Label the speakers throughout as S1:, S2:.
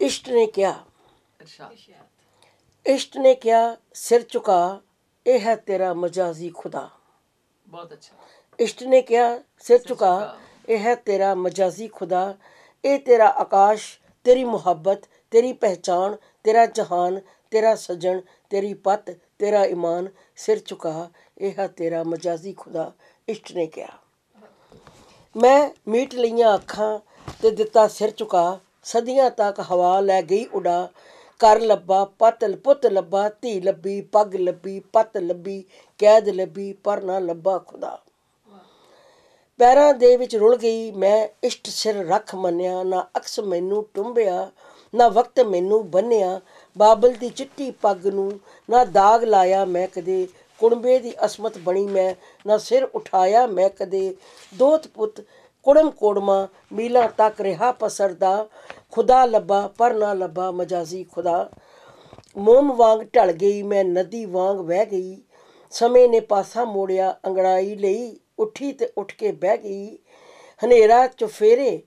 S1: इष्ट ने क्या,
S2: इरशाद।
S1: इष्ट ने क्या सिर झुका, ये है तेरा मजाजी खुदा।
S2: बहुत अच्छा।
S1: इष्ट ने क्या सिर झुका, ये है तेरा मजाजी खुदा। ये तेरा आकाश, तेरी मोहब्बत, तेरी पहचान, तेरा जहान, तेरा सजन, तेरी पत, तेरा ईमान। सिर झुका, ये है तेरा मजाजी खुदा। इष्ट ने क्या। मैं मीट लईਆਂ ਅੱਖਾਂ ਤੇ ਦਿੱਤਾ ਸਿਰ ਝੁਕਾ, ਸਦੀਆਂ ਤੱਕ ਹਵਾ ਲੈ ਗਈ ਉਡਾ। ਘਰ ਲੱਭਾ ਪਤ ਪੁੱਤ ਲੱਭਾ, ਧੀ ਲੱਭੀ ਪੱਗ ਲੱਭੀ, ਪੱਤ ਲੱਭੀ ਕੈਦ ਲੱਭੀ, ਪਰ ਨਾ ਲੱਭਾ ਖੁਦਾ। ਪੈਰਾਂ ਦੇ ਵਿੱਚ ਰੁਲ ਗਈ ਮੈਂ, ਇਸ਼ਟ ਸਿਰ ਰੱਖ ਮੰਨਿਆ। ਨਾ ਅਕਸ ਮੈਨੂੰ ਟੁੰਬਿਆ, ਨਾ ਵਕਤ ਮੈਨੂੰ ਬੰਨਿਆ। ਬਾਬਲ ਦੀ ਚਿੱਟੀ ਪੱਗ ਨੂੰ ਨਾ ਦਾਗ ਲਾਇਆ ਮੈਂ ਕਦੇ, ਕੁੜੰਬੇ ਦੀ ਅਸਮਤ ਬਣੀ ਮੈਂ, ਨਾ ਸਿਰ ਉਠਾਇਆ ਮੈਂ ਕਦੇ। ਦੋਤ ਪੁੱਤ ਕੁੜਮ ਕੋੜਮਾ, ਮੀਲਾਂ ਤੱਕ ਰਿਹਾ ਪਸਰਦਾ। ਖੁਦਾ ਲੱਭਾ ਪਰ ਨਾ ਲੱਭਾ ਮਜਾਜ਼ੀ ਖੁਦਾ। ਮੋਮ ਵਾਂਗ ਢਲ ਗਈ ਮੈਂ, ਨਦੀ ਵਾਂਗ ਵਹਿ ਗਈ। ਸਮੇਂ ਨੇ ਪਾਸਾ ਮੋੜਿਆ, ਅੰਗੜਾਈ ਲਈ ਉੱਠੀ ਤੇ ਉੱਠ ਕੇ ਬਹਿ ਗਈ। ਹਨੇਰਾ ਚੁਫੇਰੇ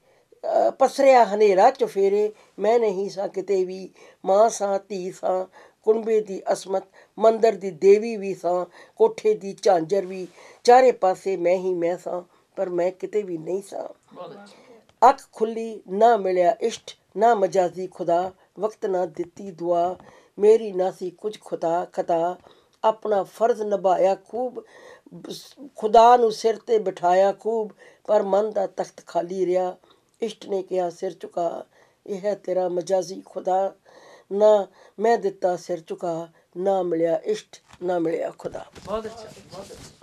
S1: ਪਸਰਿਆ ਹਨੇਰਾ ਚੁਫੇਰੇ, ਮੈਂ ਨਹੀਂ ਸਾਂ ਕਿਤੇ ਵੀ। ਮਾਂ ਸਾਂ ਧੀ ਸਾਂ ਕੁਣਬੇ ਦੀ ਅਸਮਤ, ਮੰਦਰ ਦੀ ਦੇਵੀ ਵੀ ਸਾਂ, ਕੋਠੇ ਦੀ ਝਾਂਜਰ ਵੀ। ਚਾਰੇ ਪਾਸੇ ਮੈਂ ਹੀ ਮੈਂ ਸਾਂ, ਪਰ ਮੈਂ ਕਿਤੇ ਵੀ ਨਹੀਂ ਸਾਂ। ਅੱਖ ਖੁੱਲੀ ਨਾ ਮਿਲਿਆ ਇਸ਼ਟ, ਨਾ ਮਜਾਜ਼ੀ ਖੁਦਾ। ਵਕਤ ਨਾ ਦਿੱਤੀ ਦੁਆ, ਮੇਰੀ ਨਾ ਸੀ ਕੁਝ ਖਤਾ। ਆਪਣਾ ਫਰਜ਼ ਨਿਭਾਇਆ ਖੂਬ, ਖੁਦਾ ਨੂੰ ਸਿਰ ਤੇ ਬਿਠਾਇਆ ਖੂਬ, ਪਰ ਮਨ ਦਾ ਤਖਤ ਖਾਲੀ ਰਿਹਾ। ਇਸ਼ਟ ਨੇ ਕਿਹਾ ਸਿਰ ਝੁਕਾ, ਇਹ ਹੈ ਤੇਰਾ ਮਜਾਜ਼ੀ ਖੁਦਾ। ਨਾ ਮੈਂ ਦਿੱਤਾ ਸਿਰ ਝੁਕਾ, ਨਾ ਮਿਲਿਆ ਇਸ਼ਟ, ਨਾ ਮਿਲਿਆ ਖੁਦਾ।
S2: ਬਹੁਤ ਅੱਛਾ, ਬਹੁਤ ਅੱਛਾ।